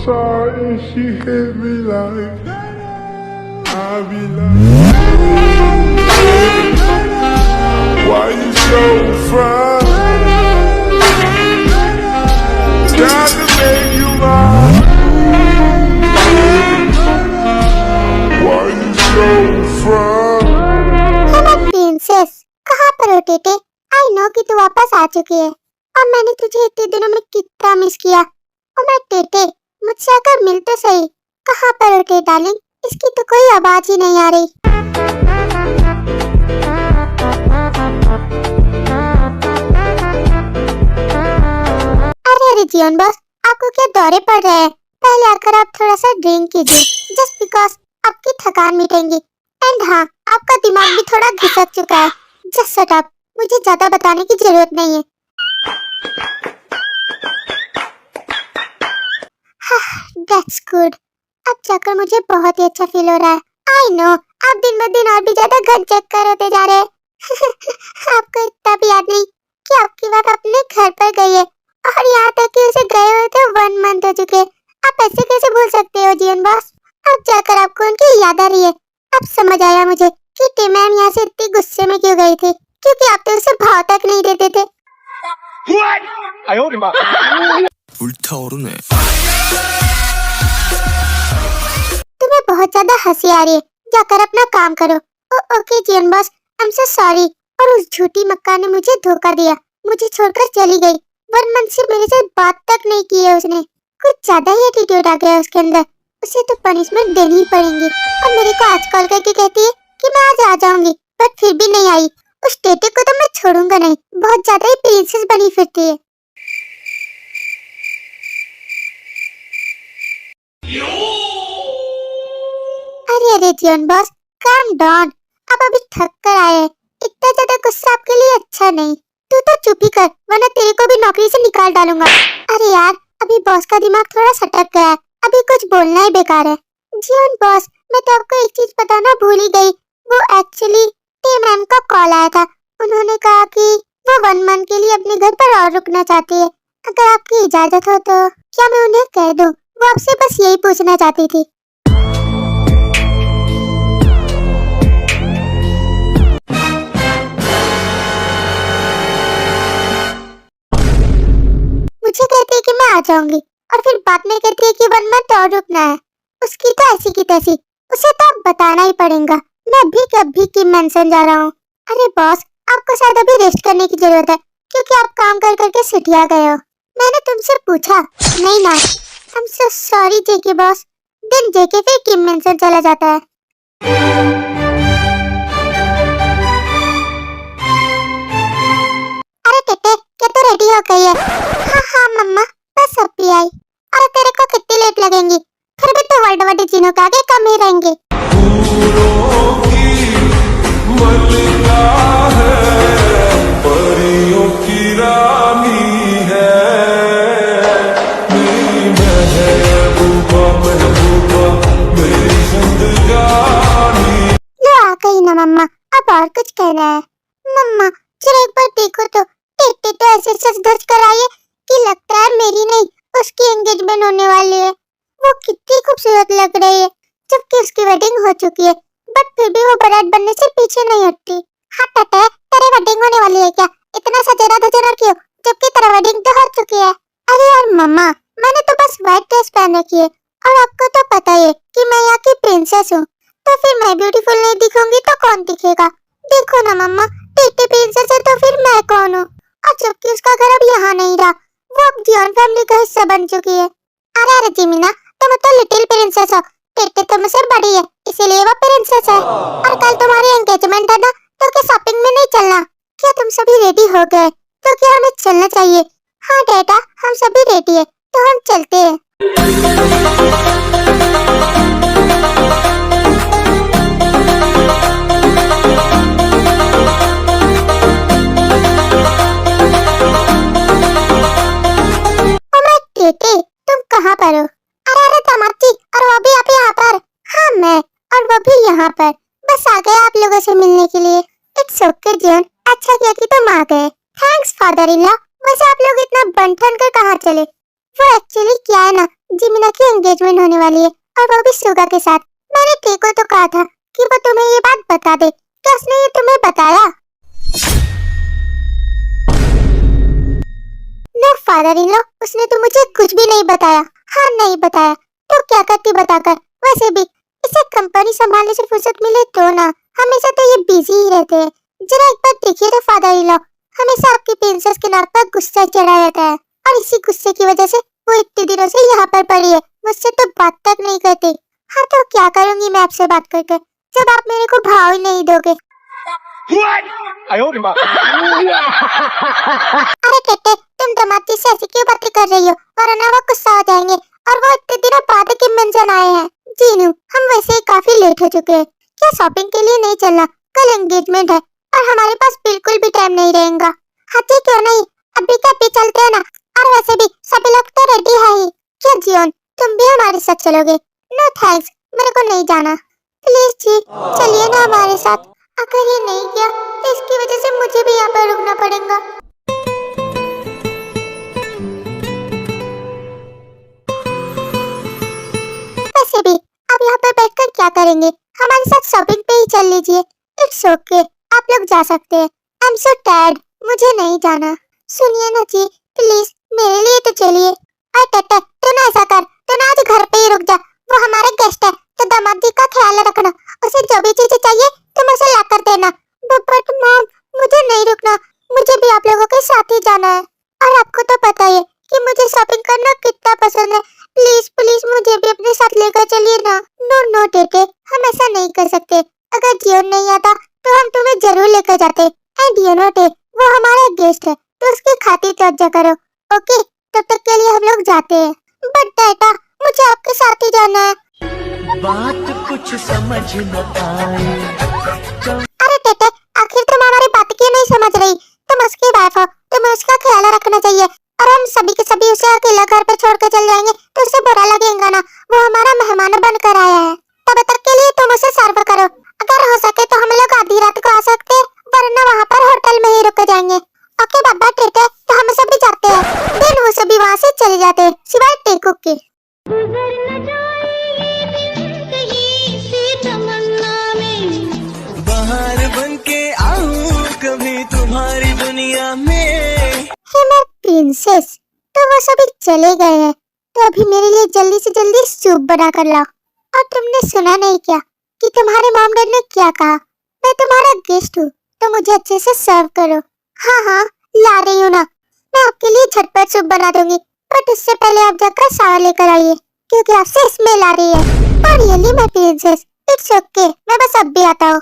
saw and she hit me like I be like, why you so fine? Got to make you mine. Why you so fine? Hello princess, कहाँ पर हो Tete? I know कि तू वापस आ चुकी है और मैंने तुझे इतने दिनों में कितना मिस किया। ओ मैं टेटे, मुझसे आकर मिल तो सही। कहाँ पर हो टेटे डार्लिंग? इसकी तो कोई आवाज ही नहीं आ रही। अरे जियोन बॉस, आपको क्या दौरे पड़ रहे हैं? पहले आकर आप थोड़ा सा ड्रिंक कीजिए, जस्ट बिकॉज आपकी थकान मिटेंगी। एंड हाँ, आपका दिमाग भी थोड़ा घिसक चुका है। जस्ट शट अप, मुझे ज्यादा बताने की जरूरत नहीं है। That's good. अब जाकर मुझे बहुत ही अच्छा फील हो रहा है। आई नो, आप दिन ब दिन और भी ज्यादा घन चक्कर होते जा रहे हैं। आपको इतना भी याद नहीं कि आपकी बात अपने घर पर गई है और यहाँ तक कि उसे गए हुए थे 1 मंथ हो चुके। आप ऐसे कैसे भूल सकते हो जियन बॉस? अब जाकर आपको उनकी याद आ रही है। अब समझ आया मुझे कि टीम मैम यहाँ से इतनी गुस्से में क्यों गई थी, क्योंकि आप तो उसे भाव तक नहीं देते थे। 불타오르네. तुम्हें बहुत ज्यादा हंसी आ रही है, जाकर अपना काम करो। Okay Jian boss, I am so sorry. और उस झूठी मक्का ने मुझे धोखा दिया, मुझे छोड़कर चली गई। 1 मंथ से मेरे साथ बात तक नहीं की है उसने। कुछ ज्यादा ही एटीट्यूड आ गया उसके अंदर। उसे तो पनिशमेंट देनी ही पड़ेगी। और मेरे को आज कॉल करके कहती है कि मैं आज आ जाऊंगी, बट फिर भी नहीं आई। उस टेटे को तो मैं छोड़ूंगा नहीं, बहुत ज्यादा ही प्रिंसेस बनी फिरती है। अरे जियन बॉस, काम डाउन। आप अभी थक कर आए हैं, इतना ज्यादा गुस्सा आपके लिए अच्छा नहीं। तू तो चुप ही कर, वरना तेरे को भी नौकरी से निकाल डालूंगा। अरे यार, अभी बॉस का दिमाग थोड़ा सटक गया है, अभी कुछ बोलना ही बेकार है। जियन बॉस, मैं तो आपको एक चीज बताना भूल ही गई। वो एक्चुअली टीम मैम का कॉल आया था। उन्होंने कहा कि वो 1 मंथ के लिए अपने घर पर और रुकना चाहती है। अगर आपकी इजाजत हो तो क्या मैं उन्हें कह दूं? वो आपसे बस यही पूछना चाहती थी। मुझे कहती है कि मैं आ जाऊंगी और फिर बाद में कहती है कि 1 मंथ और रुकना है। उसकी तो ऐसी की तैसी, उसे तो अब बताना ही पड़ेगा। मैं भी कभी की मेंशन जा रहा हूँ। अरे बॉस, आपको शायद अभी रेस्ट करने की जरूरत है, क्योंकि आप काम कर करके सिटिया गए हो। मैंने तुमसे पूछा नहीं ना। आई am so sorry JK boss. दिन जेके फिर किम मेंशन चला जाता है। अरे टेटे, क्या तू रेडी हो गई है? हाँ मम्मा, बस अब भी आई। और तेरे को कितनी लेट लगेंगी? फिर भी तो वर्ल्ड वाइड जिनों के आगे कम ही रहेंगे। परियों की रानी है, मेरी महबूबा महबूबा मेरी जिंदगानी। लो आ गई ना मम्मा, अब और कुछ कहना है? मम्मा जरा एक बार देखो तो, टेटे तो ऐसे सच धज कर आई है कि लगता है मेरी नहीं उसकी एंगेजमेंट होने वाली है। वो कितनी खूबसूरत लग रही है, जबकि उसकी वेडिंग हो चुकी है, बट फिर भी वो बारात बनने से पीछे नहीं हटती। हाँ टेटे, तेरी वेडिंग होने वाली है क्या? इतना सजेरा धजेरा क्यों, जबकि तेरा वेडिंग तो हो चुकी है। अरे यार मम्मा, मैंने तो बस व्हाइट ड्रेस पहन रखी है और आपको तो पता ही है कि मैं यहाँ की प्रिंसेस हूँ, तो फिर मैं ब्यूटीफुल नहीं दिखूंगी तो कौन दिखेगा? देखो ना मम्मा, टेटे प्रिंसेस है तो फिर मैं कौन हूँ? और जबकि उसका घर अब यहाँ नहीं रहा, वो अब जियोन फैमिली का हिस्सा बन चुकी है। अरे जिमिना, तुम तो लिटिल प्रिंसेस हो, टेटे तुमसे बड़ी है, इसीलिए वो प्रिंसेस है। और कल तुम्हारी एंगेजमेंट है ना, तो क्या शॉपिंग में नहीं चलना? क्या तुम सभी रेडी हो गए? तो क्या हमें चलना चाहिए? हाँ डेटा, हम सभी रेडी है, तो हम चलते हैं। टेटे, तुम कहाँ पर हो? अरे तमाची, और वो भी आप यहाँ पर? हाँ मैं, और वो भी यहाँ पर। बस आ गए आप लोगों से मिलने के लिए। इट्स ओके जियन, अच्छा किया कि तुम आ गए। Thanks father in law. वैसे आप लोग इतना बन ठन कर कहाँ चले? वो एक्चुअली क्या है ना, जिमिना की एंगेजमेंट होने वाली है और वो भी सुगा के साथ। मैंने टेको तो कहा था कि वो तुम्हें ये बात बता दे, क्या उसने ये तुम्हें बताया? नो फादर इन लॉ, उसने तो मुझे कुछ भी नहीं बताया। हाँ नहीं बताया तो क्या करती बताकर? वैसे भी इसे कंपनी संभालने से फुर्सत मिले तो ना, हमेशा तो ये बिजी ही रहते हैं। जरा एक बार देखिए तो फादर इन लॉ, हमेशा आपकी प्रिंसेस के नाक पर गुस्सा चढ़ा रहता है और इसी गुस्से की वजह से वो इतने दिनों से यहाँ पर पड़ी है, मुझसे तो बात तक नहीं करती। हाँ तो क्या करूंगी मैं आपसे बात करके, जब आप मेरे को भाव ही नहीं दोगे। अरे टेटे, तुम दमाती से ऐसी क्यों बातें कर रही हो? वरना वो गुस्सा हो जाएंगे और वो इतने दिनों बाद के मंजन आए हैं। जीनू, हम वैसे ही काफी लेट हो चुके हैं, क्या शॉपिंग के लिए नहीं चलना? कल एंगेजमेंट है और हमारे पास बिल्कुल भी टाइम नहीं रहेगा। हाँ जी क्यों नहीं, अभी के अभी चलते हैं ना, और वैसे भी सभी लोग तो रेडी है ही। क्या जियोन, तुम भी हमारे साथ चलोगे? नो थैंक्स, मेरे को नहीं जाना। प्लीज जी चलिए ना हमारे साथ। अगर ये नहीं किया तो इसकी वजह से मुझे भी यहाँ पर रुकना पड़ेगा। वैसे भी अब यहाँ पर बैठकर क्या करेंगे, हमारे साथ शॉपिंग पे ही चल लीजिए। इट्स ओके, आप लोग जा सकते हैं। आई एम सो टायर्ड, मुझे नहीं जाना। सुनिए ना जी, प्लीज मेरे लिए तो चलिए। अरे टेटे, तू ना ऐसा कर, तू ना आज घर पे ही रुक जा। वो हमारे गेस्ट है तो दामाद जी का ख्याल रखना, उसे जो भी चीजें चाहिए तुम उसे ला कर देना। बट मॉम, मुझे नहीं रुकना, मुझे भी आप लोगों के साथ ही जाना है। और आपको तो पता ही है कि मुझे शॉपिंग करना कितना पसंद है। प्लीज प्लीज मुझे भी अपने साथ लेकर चलिए ना। नो नो टेटे, हम ऐसा नहीं कर सकते। अगर जियोन नहीं आता तो हम तुम्हें जरूर लेकर जाते। एंड यू नो टे, वो हमारा गेस्ट है तो उसकी खातिर तवज्जो करो। ओके, तब तक के लिए हम लोग जाते हैं। बट बेटा, मुझे आपके साथ ही जाना है। बात कुछ समझ न आए। अरे टेटे, आखिर तुम हमारी बात क्यों नहीं समझ रही? तुम उसकी वाइफ हो, तुम्हें उसका ख्याल रखना चाहिए। और हम सभी के सभी उसे अकेला घर पर छोड़ कर चल जाएंगे तो उसे बुरा लगेगा ना। वो हमारा मेहमान बनकर आया है। तब तक के लिए तुम उसे सर्व करो। अगर हो सके तो हम लोग आधी रात को आ सकते हैं, वरना वहाँ पर होटल में ही रुक जाएंगे। ओके बाबा टेटे, तो हम सभी जाते हैं। फिर वो सभी वहाँ से चले जाते हैं सिवाय टेकू के। बाहर बन के आऊं कभी तुम्हारी दुनिया में। हे मैं प्रिंसेस, तो वो सभी चले गए हैं, तो अभी मेरे लिए जल्दी से जल्दी सूप बना कर लाओ। और तुमने सुना नहीं क्या कि तुम्हारे मॉम डैड ने क्या कहा? मैं तुम्हारा गेस्ट हूँ तो मुझे अच्छे से सर्व करो। हाँ हाँ ला रही हूँ ना, मैं आपके लिए झटपट सूप बना दूंगी। बट उससे पहले आप जाकर शावर लेकर आइए क्योंकि आपसे स्मेल आ रही है। और really my princess, it's okay, मैं बस अब भी आता हूँ।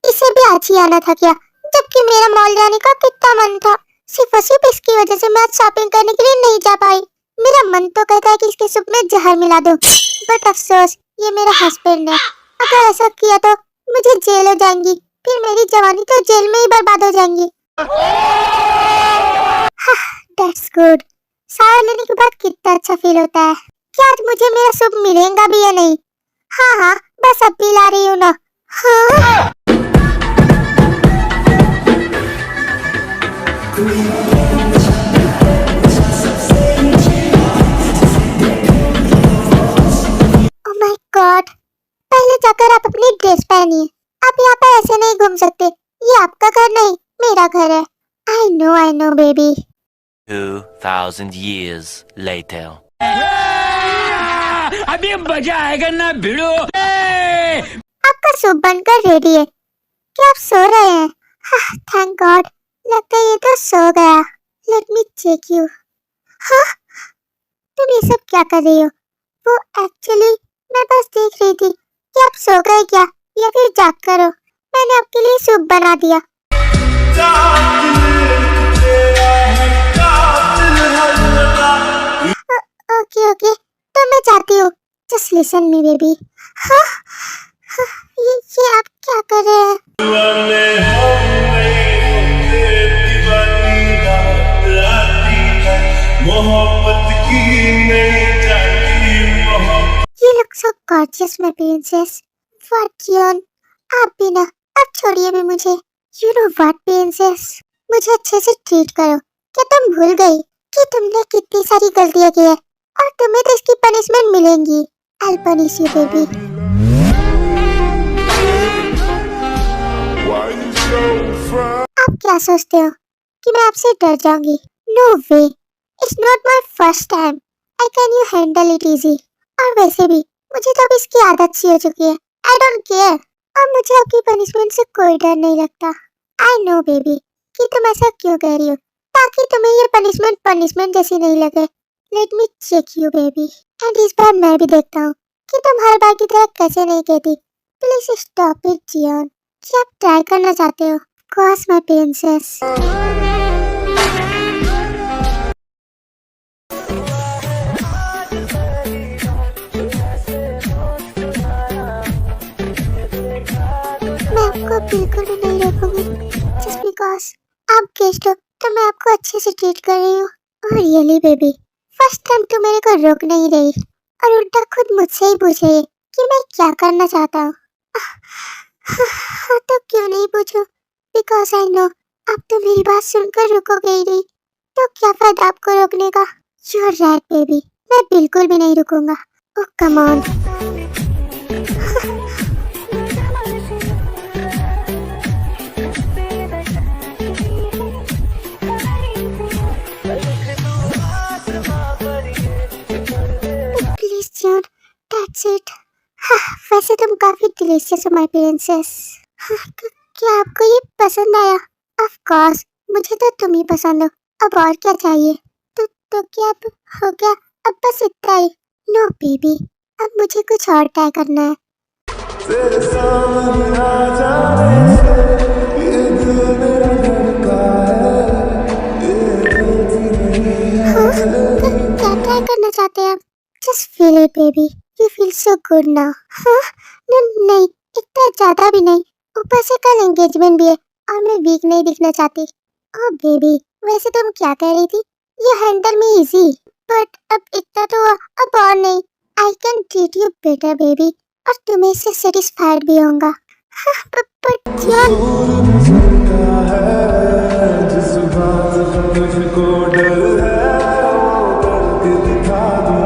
इसे भी आज ही आना था क्या, जबकि मेरा मॉल जाने का कितना मन था। सिर्फ इसकी वजह से मैं आज शॉपिंग करने के लिए नहीं जा पाई। मेरा मन तो कहता है कि इसके सूप में जहर मिला दूं, बट अफसोस ये मेरा हस्बैंड है। अगर ऐसा किया तो मुझे जेल हो जाएंगी, फिर मेरी जवानी तो जेल में ही बर्बाद हो जाएंगी। दैट्स गुड, शावर लेने के बाद कितना अच्छा फील होता है। क्या आज मुझे मेरा सूप मिलेगा भी या नहीं? हाँ हाँ बस अब भी ला रही हूँ ना। हाँ ओह माय गॉड, पहले जाकर आप अपनी ड्रेस पहनिए। आप यहाँ पर ऐसे नहीं घूम सकते, ये आपका घर नहीं मेरा घर है। I know baby. 2000 years later. अभी मजा आएगा ना भिड़ो। आपका सूप बनकर रेडी है। क्या आप सो रहे हैं? थैंक गॉड, लगता है ये तो सो गया। Let me check you. हाँ, तुम ये सब क्या कर रही हो? वो एक्चुअली मैं बस देख रही थी कि आप सो गए क्या या फिर जाग कर हो। मैंने आपके लिए सूप बना दिया। ओके, तो मैं जाती हूँ। Just listen me baby. हाँ, ये आप क्या कर रहे हैं? You look so gorgeous, my princess. What, Kion? आप भी ना, अब छोड़िए भी मुझे। You know what, princess? मुझे अच्छे से ट्रीट करो। क्या तुम भूल गई कि तुमने कितनी सारी गलतियां की है और तुम्हें तो इसकी पनिशमेंट मिलेंगी। I'll punish you, baby. Why you so fine? आप क्या सोचते हो कि मैं आपसे डर जाऊंगी? No way. It's not my first time. I can you handle it easy. और वैसे भी मुझे तो अब इसकी आदत सी हो चुकी है। I don't care. अब मुझे आपकी पनिशमेंट से कोई डर नहीं लगता। I know baby कि तुम ऐसा क्यों कह रही हो, ताकि तुम्हें ये पनिशमेंट जैसी नहीं लगे। Let me check you baby. And इस बार मैं भी देखता हूँ कि तुम हर बार की तरह कैसे नहीं कहती। Please stop it जियोन। क्या आप ट्राई करना चाहते हो? Of course my princess. मैं आपको बिल्कुल भी नहीं रोकूंगी just because आप गेस्ट हो तो मैं आपको अच्छे से ट्रीट कर रही हूँ। और रियली बेबी फर्स्ट टाइम तो मेरे को रोक नहीं रही और उल्टा खुद मुझसे ही पूछ रही है कि मैं क्या करना चाहता हूँ। हाँ तो क्यों नहीं पूछो, बिकॉज आई नो आप तो मेरी बात सुनकर रुकोगे ही नहीं, तो क्या फायदा आपको रोकने का। यू आर राइट बेबी, मैं बिल्कुल भी नहीं रुकूंगा। Oh come on. Please John, that's it. हाँ, वैसे तुम काफी डिलीशियस हो माय प्रिंसेस। हाँ, तो क्या आपको ये पसंद आया? ऑफ कोर्स मुझे तो तुम ही पसंद हो, अब और क्या चाहिए। तो क्या अब हो गया? अब बस इतना ही? नो बेबी, अब मुझे कुछ और ट्राई करना है। तेरे सामने आ जाने से ये दिल मेरा धड़का है, ये गलती नहीं है। हाँ, तो क्या ट्राई करना चाहते हैं आप? Just feel it baby, you feel so good now. हाँ, नहीं इतना ज्यादा भी नहीं, ऊपर से कल एंगेजमेंट भी है और मैं वीक नहीं दिखना चाहती। ओह बेबी, वैसे तुम क्या कह रही थी? You handle me easy, but अब इतना तो हुआ, अब और नहीं। I can treat you better baby, और तुम्हें इससे सेटिस्फाइड भी होगा। हाँ, but जान, जिस बात का मुझको डर है वो करके दिखा दूं।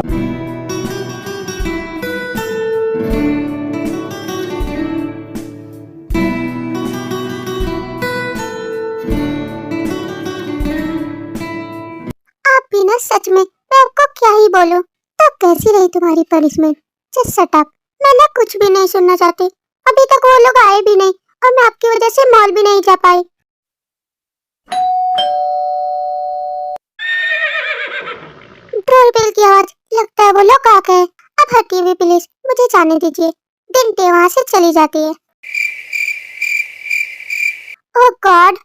आप भी ना सच में, मैं आपको क्या ही बोलूं। तो कैसी रही तुम्हारी पनिशमेंट? जस्ट शट अप, मैं ना कुछ भी नहीं सुनना चाहती। अभी तक वो लोग आए भी नहीं और मैं आपकी वजह से मॉल भी नहीं जा पाई। डोरबेल की आवाज, लगता है वो लोग आ गए। अब हटिए भी प्लीज, मुझे जाने दीजिए। घंटे वहां से चली जाती है। ओह गॉड,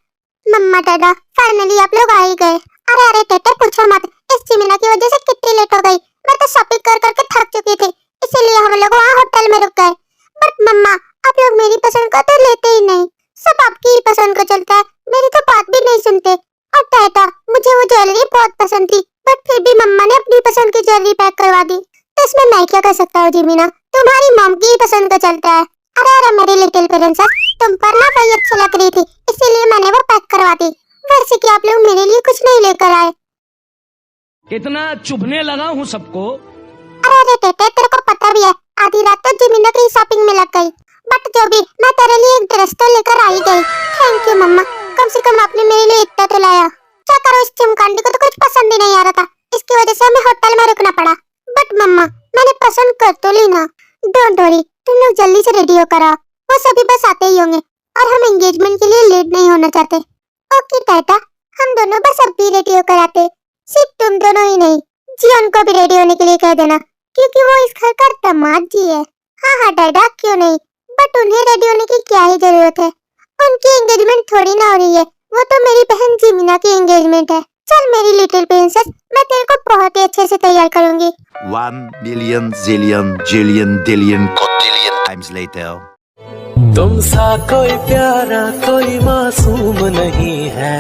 मम्मा डैडा, फाइनली आप लोग आ ही गए। अरे टेटे पूछो मत, इस जिमिना की वजह से कितनी लेट हो गई। मैं तो शॉपिंग कर करके थक चुकी थी, इसीलिए हम लोग वहाँ होटल में रुक गए। बट मम्मा, आप लोग मेरी पसंद का तो लेते ही नहीं, सब आपकी ही पसंद को चलता है, मेरी तो बात भी नहीं सुनते। और टाटा, मुझे वो ज्वेलरी बहुत पसंद थी, बट फिर भी मम्मा ने अपनी पसंद की ज्वेलरी पैक करवा दी। तो इसमें मैं क्या कर सकता हूँ जिमिना, तुम्हारी मॉम की ही पसंद को चलता है। अरे मेरी लिटिल प्रिंसेस, तुम पर ना वही अच्छी लग रही थी, इसीलिए मैंने वो पैक करवा दी। वैसे कि आप लोग मेरे लिए कुछ नहीं लेकर आए। इतना चुभने लगा हूँ सबको। अरे टेटे, तेरे को पता भी है आधी रात तो जिमिना की शॉपिंग में लग गई। बट जो भी, मैं तेरे लिए एक ड्रेस तो लेकर आई गई। थैंक यू मम्मा, कम से कम आपने मेरे लिए इतना तो लाया। क्या करो, इस चिमकांडी को तो कुछ पसंद ही नहीं आ रहा था, इसकी वजह से हमें होटल में रुकना पड़ा। बट मम्मा, मैंने पसंद कर तो ली ना। डोंट वरी, तुम लोग जल्दी से रेडी हो करा, वो सभी बस आते ही होंगे और हम एंगेजमेंट के लिए लेट नहीं होना चाहते। ओके टाटा, हम दोनों बस अब भी रेडी होकर आते। सिर्फ तुम दोनों ही नहीं, जियोन को भी रेडी होने के लिए कह देना, क्योंकि वो इस घर का दामाद जी है। हाँ टाटा, क्यों नहीं, बट उन्हें रेडी होने की क्या ही जरूरत है, उनकी एंगेजमेंट थोड़ी ना हो रही है, वो तो मेरी बहन जिमिना की एंगेजमेंट है। चल मेरी लिटिल प्रिंसेस, मैं तेरे को बहुत ही अच्छे से तैयार करूंगी। 1 million zillion jillion dillion cotillion times later. तुम सा कोई प्यारा कोई मासूम नहीं है।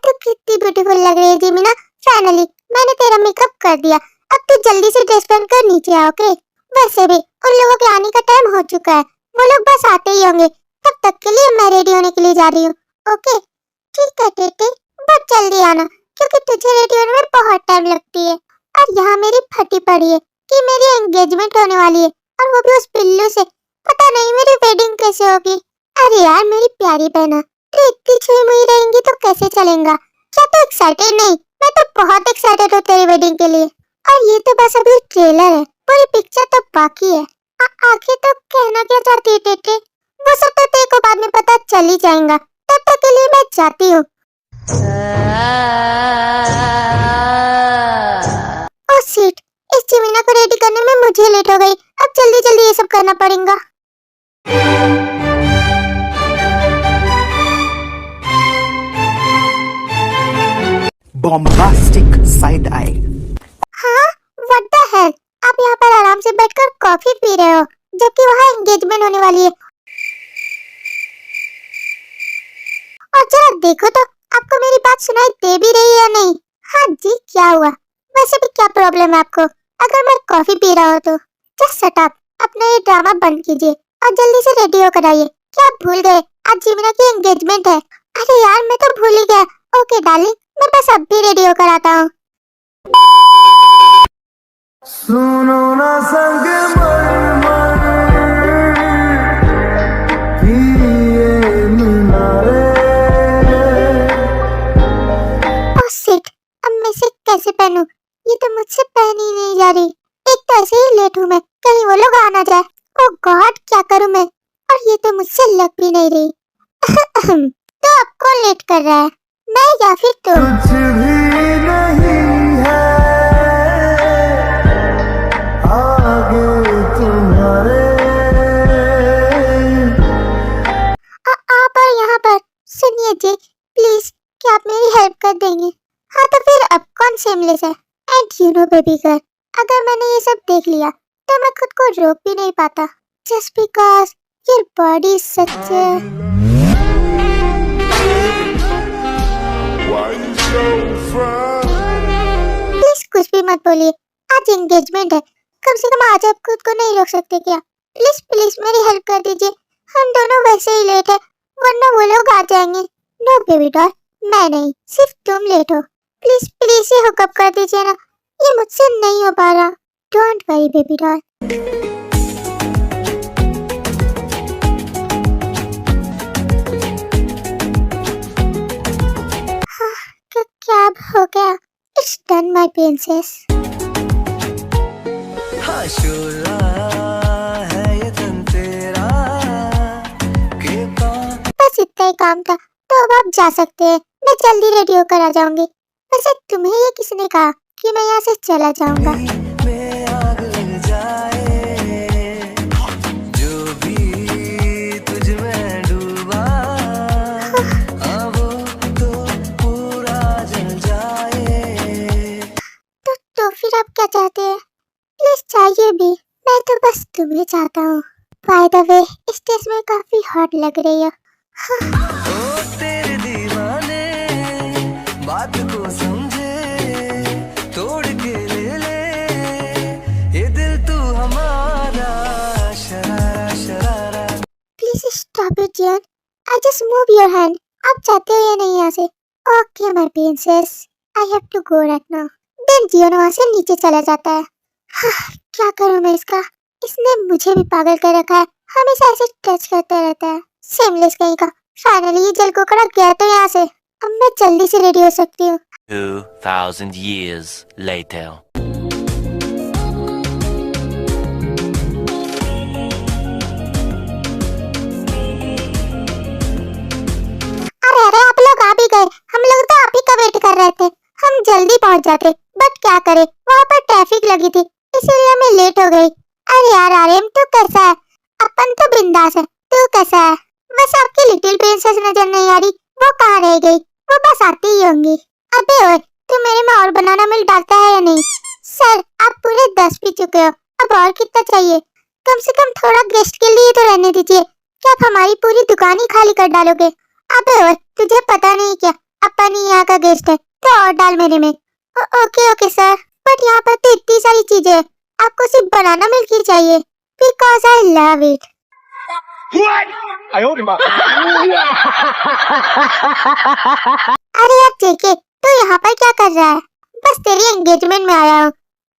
तो कितनी ब्यूटीफुल लग रही है जिमिना। फाइनली मैंने तेरा मेकअप कर दिया, अब तू जल्दी से ड्रेस पहन कर नीचे आओ। ओके, वैसे भी उन लोगों के आने का टाइम हो चुका है, वो लोग बस आते ही होंगे, तब तक के लिए मैं रेडी होने के लिए जा रही हूँ। ओके ठीक है टेटे, बहुत जल्दी आना क्योंकि तुझे रेडी होने में बहुत टाइम लगती है। और यहाँ मेरी फटी पड़ी है कि मेरी एंगेजमेंट होने वाली है, और वो भी उस पिल्लू से। पता नहीं मेरी वेडिंग कैसे होगी। अरे यार मेरी प्यारी बहना, तू इतनी छुई मुई रहेंगी तो कैसे चलेगा? क्या तू एक्साइटेड नहीं? मैं तो बहुत एक्साइटेड हूँ तेरी वेडिंग के लिए। और ये तो बस अभी ट्रेलर है, पूरी पिक्चर तो बाकी है। आखिर तो कहना क्या चाहती है टेटे? वो सब तो तेरे को बाद में पता चल ही जाएगा, तब तक के लिए मैं जाती हूँ। ओह शिट, इस चिमीना को रेडी करने में मुझे लेट हो गई। अब जल्दी जल्दी ये सब करना पड़ेगा। Bombastic side eye. हाँ, व्हाट द हेल? आप यहाँ पर आराम से बैठकर कॉफी पी रहे हो, जबकि वहाँ एंगेजमेंट होने वाली है। और जरा देखो तो आपको मेरी बात सुनाई दे भी रही है या नहीं? हाँ जी, क्या हुआ? वैसे भी क्या प्रॉब्लम है आपको अगर मैं कॉफी पी रहा हूँ तो? जस्ट शट अप, अपना ये ड्रामा बंद कीजिए और जल्दी से रेडी होकर आइए। क्या आप भूल गए आज जीमिना की एंगेजमेंट है? अरे यार मैं तो भूल ही गया। ओके डार्लिंग, मैं बस अब भी रेडी होकर आता हूँ। सुनो ना संग ओह शिट, अब मैं इसे कैसे पहनूं? ये तो मुझसे पहनी ही नहीं जा रही। एक तो ऐसे ही लेट हूँ मैं, कहीं वो लोग आ ना जाए। ओह गॉड, क्या करूँ मैं? और ये तो मुझसे लग भी नहीं रही। तो अब कौन लेट कर रहा है, मैं या फिर तुम? कुछ भी नहीं है आगे तुम्हारे। आप और यहाँ पर सुनिए जी, प्लीज क्या आप मेरी हेल्प कर देंगे? हाँ तो फिर अब कौन सेमलेस है? And you know baby girl, अगर मैंने ये सब देख लिया तो मैं खुद को रोक भी नहीं पाता। Just because your body is such. Why you so fine? Please कुछ भी मत बोलिए, आज एंगेजमेंट है, कम से कम आज आप खुद को नहीं रोक सकते क्या? प्लीज प्लीज मेरी हेल्प कर दीजिए, हम दोनों वैसे ही लेट है, वरना वो लोग आ जाएंगे। नो बेबी डॉल, मैं नहीं, सिर्फ तुम लेट हो। प्लीज प्लीज ये हुकअप कर दीजिए ना, ये मुझसे नहीं हो पा रहा। Don't worry baby doll. क्या अब हो गया? It's done my princess. हाँ शोला है ये तन तेरा के पास। बस इतना ही काम था, तो अब आप जा सकते हैं। मैं जल्दी रेडी होकर आ जाऊंगी। वैसे तुम्हें ये किसने कहा कि मैं यहाँ से चला जाऊंगा? में आग लग जाए जो भी तुझ में डूबा, अब तो पूरा जल जाए। तो फिर आप क्या चाहते हैं? प्लीज चाहिए भी, मैं तो बस तुम्हें चाहता हूँ। बाय द वे, इस ड्रेस में काफी हॉट लग रही हो। ओ तेरे दीवाने बात को समझे, तोड़ के ले ले ये दिल तू हमारा, शरारा शरारा। Please stop it Jian, I just move your hand. आप चाहते हो या नहीं यहाँ से? Okay my princess, I have to go right now. Then Jian वहाँ से नीचे चला जाता है। क्या करूँ मैं इसका? इसने मुझे भी पागल कर रखा है, हमेशा ऐसे टच करता रहता है। सेमलेस कहीं का। फाइनली ये जल कुकड़ा गया तो यहाँ से। अब मैं जल्दी से रेडी हो सकती हूँ। 2000 years later. अरे अरे आप लोग आ भी गए, हम लोग तो आप ही का वेट कर रहे थे। हम जल्दी पहुँच जाते, बट क्या करें, वहाँ पर ट्रैफिक लगी थी, इसीलिए मैं लेट हो गई। अरे यार आर्यन तू कैसा है? अपन तो बिंदास है, तू कैसा है? बस आपकी लिटिल प्रिंसेस नजर नहीं आ रही, वो कहाँ रह गई? वो बस आती ही होंगी। अबे ओए, तू मेरे में और बनाना मिल्क डालता है या नहीं? सर आप पूरे 10 पी चुके हो, अब और कितना चाहिए? कम से कम थोड़ा गेस्ट के लिए तो रहने दीजिए। क्या आप हमारी पूरी दुकान ही खाली कर डालोगे? अबे ओए, तुझे पता नहीं क्या, अपन ही यहाँ का गेस्ट है, तो और डाल मेरे में। ओके ओके सर, बट यहाँ पर तो इतनी सारी चीजें हैं, आपको सिर्फ बनाना मिल्क ही चाहिए, बिकॉज आई लव इट। अरे यार जेके, तू यहाँ पर क्या कर रहा है? बस तेरी एंगेजमेंट में आया हूँ।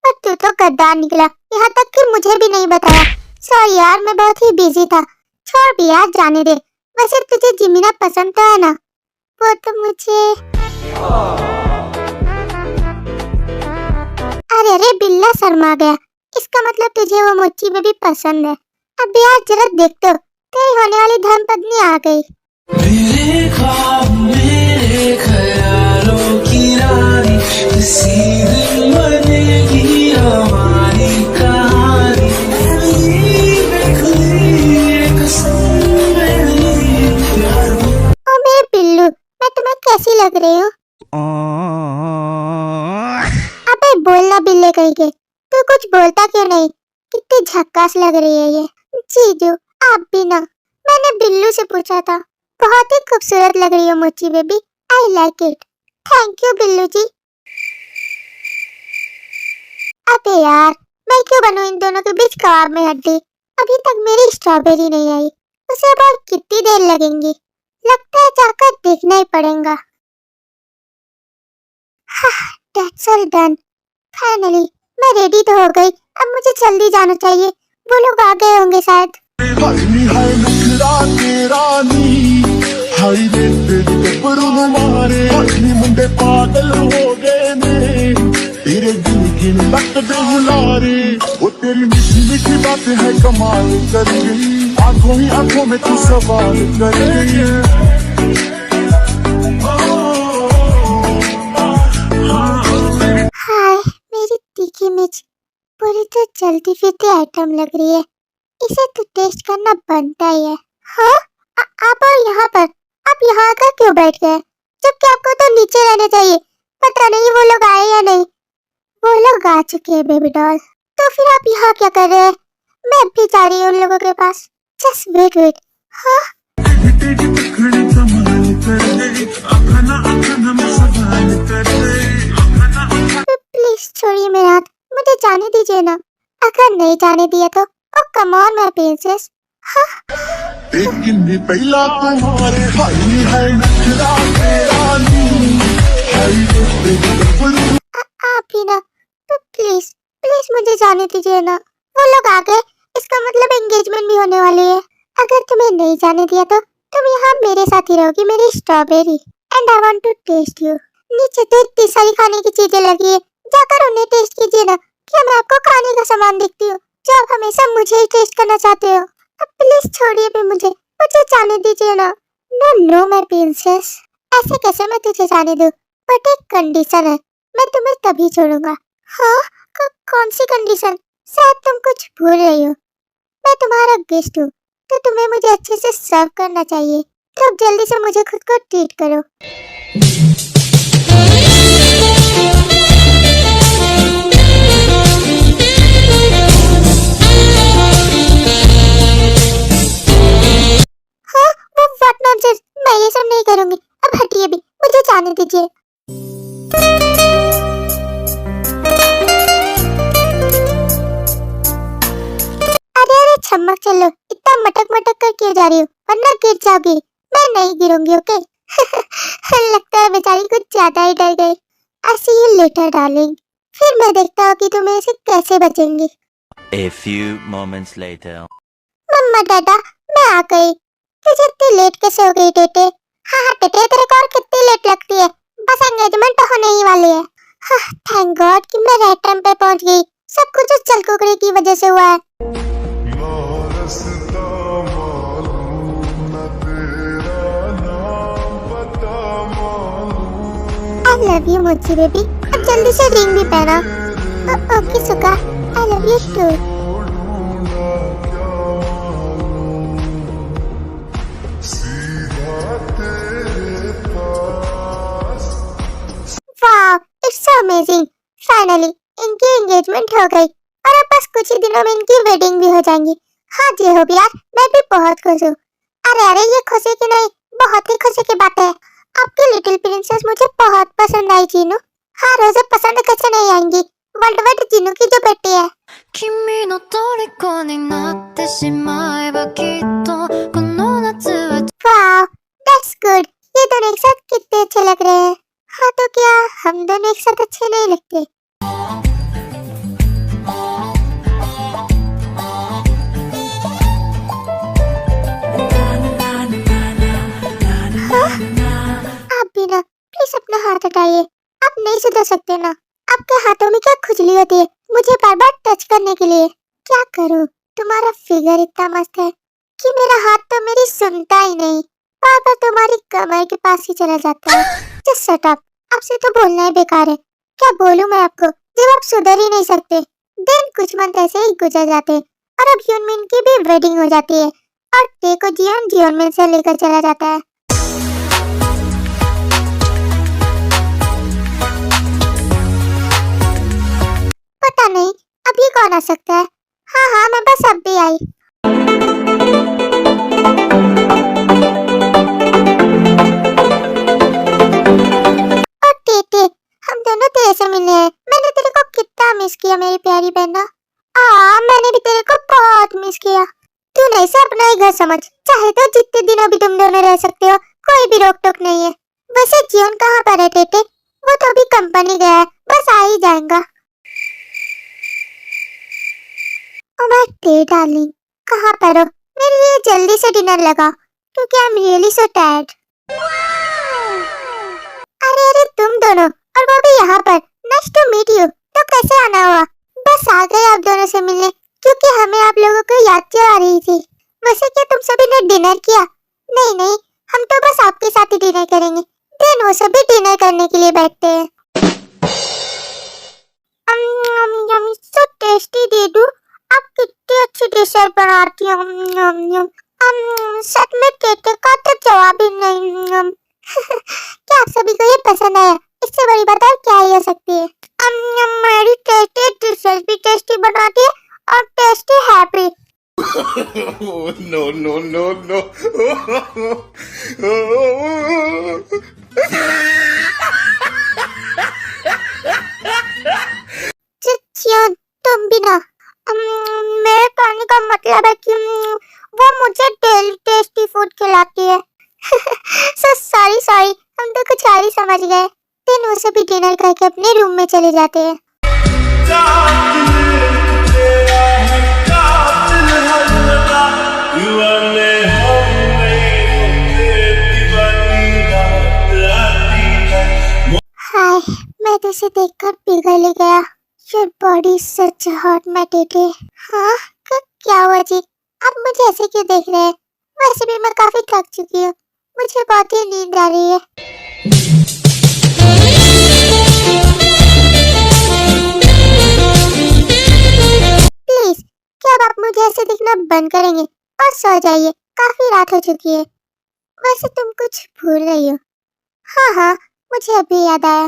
पर तू तो गद्दार निकला, यहाँ तक कि मुझे भी नहीं बताया। सॉरी यार, मैं बहुत ही बिजी था। छोड़ भी यार, जाने दे। वैसे तुझे जिमीना पसंद तो है ना? वो तो मुझे... अरे बिल्ला शर्मा गया। इसका मतलब तुझे वो मोची बेबी पसंद है। अब यार जरा देख तो, तेरी होने वाली धर्मपत्नी आ गई। मेरे ख्वाब मेरे ख्यालों की रानी, किसी दिन बनेगी हमारी कहानी। ओ मेरे बिल्लू, मैं तुम्हें कैसी लग रही हूँ? अबे बोलना बिल्ले कहीं के, तू कुछ बोलता क्यों नहीं? कितनी झक्कास लग रही है ये। जीजू आप भी ना, मैंने बिल्लू से पूछा था। बहुत ही खूबसूरत लग रही हो मोची baby, I like it. Thank you Billu ji. अबे यार, मैं क्यों बनूं इन दोनों के बीच कबाब में हड्डी? अभी तक मेरी स्ट्रॉबेरी नहीं आई, उसे अब और कितनी देर लगेंगी? लगता है जाकर देखना ही पड़ेगा। That's all done. Finally, मैं रेडी तो हो गई। अब मुझे जल्दी जाना चाहिए, वो लोग आ गए होंगे शायद। हाय नखरा तेरा नी, हाय रे तेरी गबरू मारे, हाय मुंडे पागल हो गए ने, तेरे दिल की लत दे हुलारे, वो तेरी मीठी मीठी बातें है कमाल कर गई, आंखों ही आंखों में तू सवाल कर गई। हाय मेरी तीखी मिर्च, पूरी तो जल्दी फिरती आइटम लग रही है। इसे तो टेस्ट करना बनता ही है। हाँ, आप और यहाँ पर, आप यहाँ आकर क्यों बैठ गए? जबकि आपको तो नीचे रहना चाहिए। पता नहीं वो लोग आए या नहीं। वो लोग आ चुके हैं बेबी डॉल। तो फिर आप यहाँ क्या कर रहे हैं? मैं भी जा रही हूँ उन लोगों के पास। Just wait. हाँ प्लीज छोड़िए मेरा हाथ, मुझे जाने दीजिए ना। अगर नहीं जाने दिया तो ओ कम ऑन माय प्रिंसेस। हाँ लेकिन पहला तुम्हारे हाय है नखरा तेरा नी, हाय रे तेरी गबरू। आप ही ना, तो प्लीज मुझे जाने दीजिए ना। वो लोग आ गए, इसका मतलब एंगेजमेंट भी होने वाली है। अगर तुम्हें नहीं जाने दिया तो तुम यहाँ मेरे साथ ही रहोगी, मेरी strawberry. And I want to taste you. नीचे तो इतनी सारी खाने की चीजें लगी है, जाकर उन्हें टेस्ट कीजिए ना। क्या मैं आपको खाने का सामान दिखती हूँ जो आप हमेशा मुझे ही टेस्ट करना चाहते हो? अब प्लीज छोड़िए भी मुझे जाने दीजिए ना। नो माय प्रिंसेस, ऐसे कैसे मैं तुझे जाने दूँ? बट एक कंडीशन है, मैं तुम्हें तभी छोड़ूंगा। हाँ कौन सी कंडीशन? शायद तुम कुछ भूल रही हो। मैं तुम्हारा गेस्ट हूँ, तो तुम्हें मुझे अच्छे से सर्व करना चाहिए। तो अब जल्दी से मुझे खुद को ट्रीट करो। हाँ वो व्हाट नॉनसेंस, मैं ये सब नहीं करूँगी। अब हटिए भी, मुझे जाने दीजिए। अरे छमक चलो, इतना मटक कर क्यों जा रही हो? वरना गिर जाओगी। मैं नहीं गिरूंगी, ओके? लगता है बेचारी कुछ ज्यादा ही डर गई। आई सी यू लेटर डार्लिंग। फिर मैं देखता हूँ कि तुम ऐसे कैसे बचेंगी। A few moments later. मम्मा दादा, मैं आ गई। तुझे इतनी लेट कैसे हो गई टेटे? हाँ टेटे, तेरे को और कितनी लेट लगती है? बस एंगेजमेंट तो होने ही वाली है। हाँ थैंक गॉड कि मैं राइट टाइम पे पहुंच गई। सब कुछ उस चलकुकड़ी की वजह से हुआ है। I love you मोची बेबी। अब जल्दी से रिंग भी पहना। ओके सुका, I love you too। Wow, it's so amazing. Finally इनकी एंगेजमेंट हो गई और अब बस कुछ ही दिनों में इनकी वेडिंग भी हो जाएंगी। हाँ जी हो यार, मैं भी बहुत खुश हूँ। अरे ये खुशी की नहीं, बहुत ही खुशी की बात है। आपकी लिटिल प्रिंसेस मुझे बहुत पसंद आई जीनू। हाँ रोजे पसंद कैसे नहीं आएंगी, वर्ल्ड वाइड जीनू की जो बेटी है। 君の虜になってしまえばきっと दोनों एक साथ अच्छे नहीं लगते। आप भी ना प्लीज अपना हाथ हटाइए, आप नहीं सुधर सकते ना। आपके हाथों में क्या खुजली होती है मुझे बार बार टच करने के लिए? क्या करूं, तुम्हारा फिगर इतना मस्त है कि मेरा हाथ तो मेरी सुनता ही नहीं, बार बार तुम्हारी कमर के पास ही चला जाता है। जस्ट शट अप, आपसे तो बोलना ही बेकार है। क्या बोलूं मैं आपको जब आप सुधर ही नहीं सकते। दिन कुछ मंथ ऐसे ही गुजर जाते हैं और अब ह्यूनमिन की भी वेडिंग हो जाती है और टे को जियोन से लेकर चला जाता है। पता नहीं अभी कौन आ सकता है। हाँ मैं बस अब भी आई। और टेटे, हम दोनों तेरे से मिले हैं। मैंने तेरे को कितना मिस किया मेरी प्यारी बहना। मैंने भी तेरे को बहुत मिस किया। तू नहीं से अपना ही घर समझ, चाहे तो जितने दिनों भी तुम दोनों रह सकते हो, कोई भी रोक टोक नहीं है। वैसे जियोन कहाँ पर है टेटे? वो तो अभी कंपनी गया है, बस आ ही जाएगा। ओ माय डियर डार्लिंग, कहाँ पर हो? मेरे लिए जल्दी से डिनर लगा क्योंकि I am really so tired. अरे तुम दोनों, और वो भी यहाँ पर। Nice to meet you. तो कैसे आना हुआ? बस आ गए आप दोनों से मिलने क्योंकि हमें आप लोगों को याद क्यों आ रही थी। वैसे क्या तुम सभी ने डिनर किया? नहीं, हम तो बस आपके साथ ही डिनर करेंगे। देन वो सभी डिनर करने के लिए बैठते हैं। सो टेस्टी दीदू, आप कितनी अच्छी डिशर बनाती हो। सच में टेटे का तो जवाब ही नहीं। क्या आप सभी को ये पसंद आया? इससे बड़ी बात और क्या ही हो सकती है। मेरी टेस्टी डिशेस भी टेस्टी बनाती है और टेस्टी हैप्पी। No. जियोन, तुम भी ना। मेरे कहने का मतलब है कि वो मुझे डेली टेस्टी फूड खिलाती है। सॉरी, हम तो कुछ और ही समझ गए। दिन वो सभी डिनर करके अपने रूम में चले जाते हैं। हाय, मैं तो इसे देखकर पिघल ही गया। Your body is such a hot Tete. हाँ, क्या हुआ जी? आप मुझे ऐसे क्यों देख रहे हैं? वैसे भी मैं काफी थक चुकी हूँ, मुझे बहुत ही नींद आ रही है। प्लीज, क्या आप मुझे ऐसे दिखना बंद करेंगे और सो जाइए? काफी रात हो चुकी है। वैसे तुम कुछ भूल रही हो। हाँ, मुझे अभी याद आया।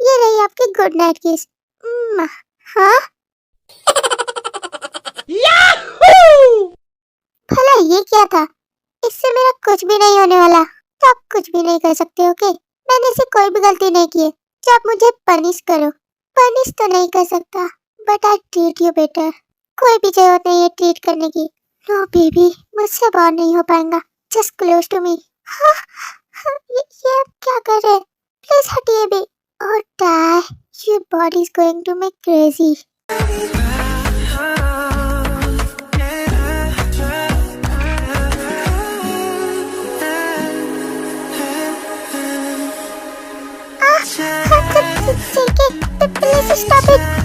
ये रही आपकी गुड नाइट किस। हाँ? भला ये क्या था? इससे मेरा कुछ भी नहीं होने वाला। तो आप कुछ भी नहीं कर सकते हो के? मैंने इसे कोई भी गलती नहीं की है जो आप मुझे पनिश करो। पनिश तो नहीं कर सकता, but I treat you better. कोई भी जरूरत नहीं है ट्रीट करने की। नो बेबी, मुझसे बाहर नहीं हो पाएगा। Just close to me. ये आप क्या कर रहे हैं? प्लीज हटिए भी। और die, your body is going to make crazy. Please stop it.